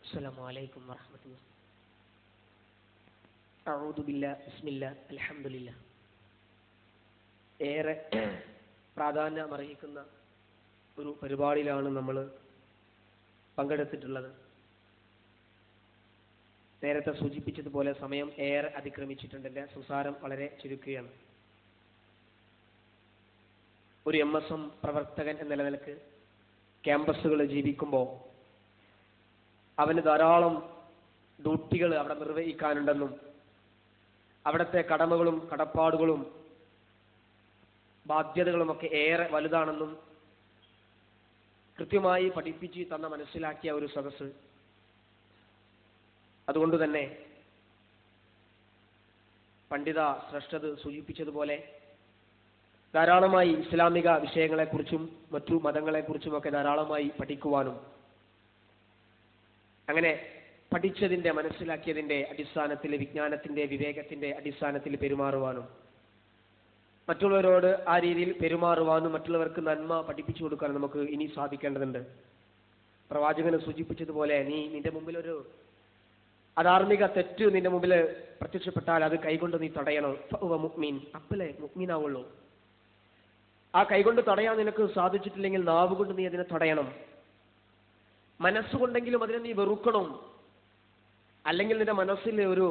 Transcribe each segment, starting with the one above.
السلام عليكم ورحمة الله. أعوذ بالله بسم الله الحمد لله. ഏറെ പ്രാധാന്യമർഹിക്കുന്ന ഒരു പരിപാടിയിലാണ് നമ്മൾ പങ്കെടുത്തിട്ടുള്ളത്. നേരത്തെ സൂചിപ്പിച്ചതുപോലെ സമയം ഏറെ അതിക്രമിച്ചിട്ടുണ്ട്. എൻ്റെ സംസാരം വളരെ ചുരുക്കുകയാണ്. ഒരു MSM പ്രവർത്തകൻ എന്ന നിലക്ക് ക്യാമ്പസുകൾ ജീവിക്കുമ്പോൾ അവന് ധാരാളം ഡ്യൂട്ടികൾ അവിടെ നിർവഹിക്കാനുണ്ടെന്നും അവിടുത്തെ കടമകളും കടപ്പാടുകളും ബാധ്യതകളുമൊക്കെ ഏറെ വലുതാണെന്നും കൃത്യമായി പഠിപ്പിച്ച് തന്ന മനസ്സിലാക്കിയ ഒരു സദസ്സ്. അതുകൊണ്ട് തന്നെ പണ്ഡിത ശ്രേഷ്ഠത് സൂചിപ്പിച്ചതുപോലെ ധാരാളമായി ഇസ്ലാമിക വിഷയങ്ങളെക്കുറിച്ചും മറ്റു മതങ്ങളെക്കുറിച്ചുമൊക്കെ ധാരാളമായി പഠിക്കുവാനും അങ്ങനെ പഠിച്ചതിൻ്റെ മനസ്സിലാക്കിയതിൻ്റെ അടിസ്ഥാനത്തിൽ വിജ്ഞാനത്തിൻ്റെ വിവേകത്തിൻ്റെ അടിസ്ഥാനത്തിൽ പെരുമാറുവാനും മറ്റുള്ളവരോട് ആ രീതിയിൽ പെരുമാറുവാനും മറ്റുള്ളവർക്ക് നന്മ പഠിപ്പിച്ചു കൊടുക്കാനും നമുക്ക് ഇനി സാധിക്കേണ്ടതുണ്ട്. പ്രവാചകന് സൂചിപ്പിച്ചതുപോലെ നിന്റെ മുമ്പിലൊരു അധാർമിക തെറ്റ് നിന്റെ മുമ്പിൽ പ്രത്യക്ഷപ്പെട്ടാൽ അത് കൈകൊണ്ട് നീ തടയണം. മുഅ്മിൻ, അപ്പലേ മുഅ്മിനാവുള്ളൂ. ആ കൈകൊണ്ട് തടയാൻ നിനക്ക് സാധിച്ചിട്ടില്ലെങ്കിൽ നാവ് കൊണ്ട് നീ അതിനെ തടയണം. മനസ്സുകൊണ്ടെങ്കിലും അതിനെ നീ വെറുക്കണം. അല്ലെങ്കിൽ നിന്റെ മനസ്സിൽ ഒരു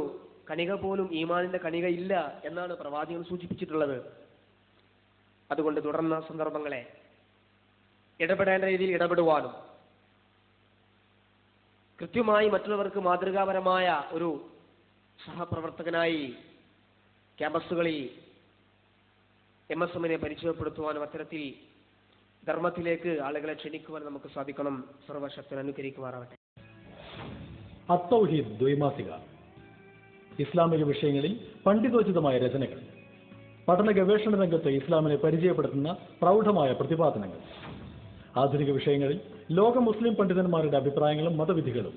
കണിക പോലും ഈമാനിന്റെ കണിക ഇല്ല എന്നാണ് പ്രവാചകൻ സൂചിപ്പിച്ചിട്ടുള്ളത്. അതുകൊണ്ട് തുടർന്ന സന്ദർഭങ്ങളെ ഇടപെടേണ്ട രീതിയിൽ ഇടപെടുവാനും കൃത്യമായി മറ്റുള്ളവർക്ക് മാതൃകാപരമായ ഒരു സഹപ്രവർത്തകനായി ക്യാമ്പസുകളിൽ MSMനെ പരിചയപ്പെടുത്തുവാനും അത്തരത്തിൽ ധർമ്മത്തിലേക്ക് ആളുകളെ ക്ഷണിക്കുവാൻ നമുക്ക് സാധിക്കണം. സർവശക്തൻ അനുഗ്രഹിക്കുമാറാവട്ടെ. അത്തൗഹീദ് ദ്വൈമാസിക ഇസ്ലാമിക വിഷയങ്ങളിൽ പണ്ഡിതോചിതമായ രചനകൾ, പഠന ഗവേഷണ രംഗത്ത് ഇസ്ലാമിനെ പരിചയപ്പെടുത്തുന്ന പ്രൗഢമായ പ്രതിപാദനങ്ങൾ, ആധുനിക വിഷയങ്ങളിൽ ലോക മുസ്ലിം പണ്ഡിതന്മാരുടെ അഭിപ്രായങ്ങളും മതവിധികളും.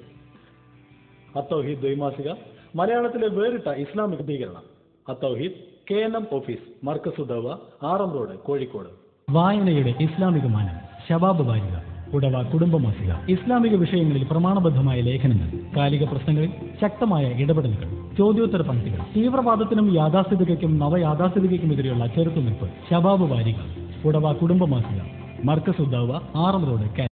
അത്തൗഹീദ് ദ്വൈമാസിക മലയാളത്തിലെ വേറിട്ട ഇസ്ലാമിക വിശദീകരണം. Athouheed KNM office, Markaz Dawa, RM road, Kozhikode. വായനയുടെ ഇസ്ലാമിക മാനം, ശബാബ് വാരിക, ഉടവ കുടുംബമാസിക. ഇസ്ലാമിക വിഷയങ്ങളിൽ പ്രമാണബദ്ധമായ ലേഖനങ്ങൾ, കാലിക പ്രശ്നങ്ങളിൽ ശക്തമായ ഇടപെടലുകൾ, ചോദ്യോത്തര പങ്ക്തികൾ, തീവ്രവാദത്തിനും യാഥാസ്ഥിതികയ്ക്കും നവയാഥാസ്ഥിതികയ്ക്കുമെതിരെയുള്ള ചെറുത്തുനിൽപ്പ്. ശബാബ് വാരിക, ഉടവ കുടുംബമാസിക, മർക്കസ് ദഅവ, RM റോഡ്.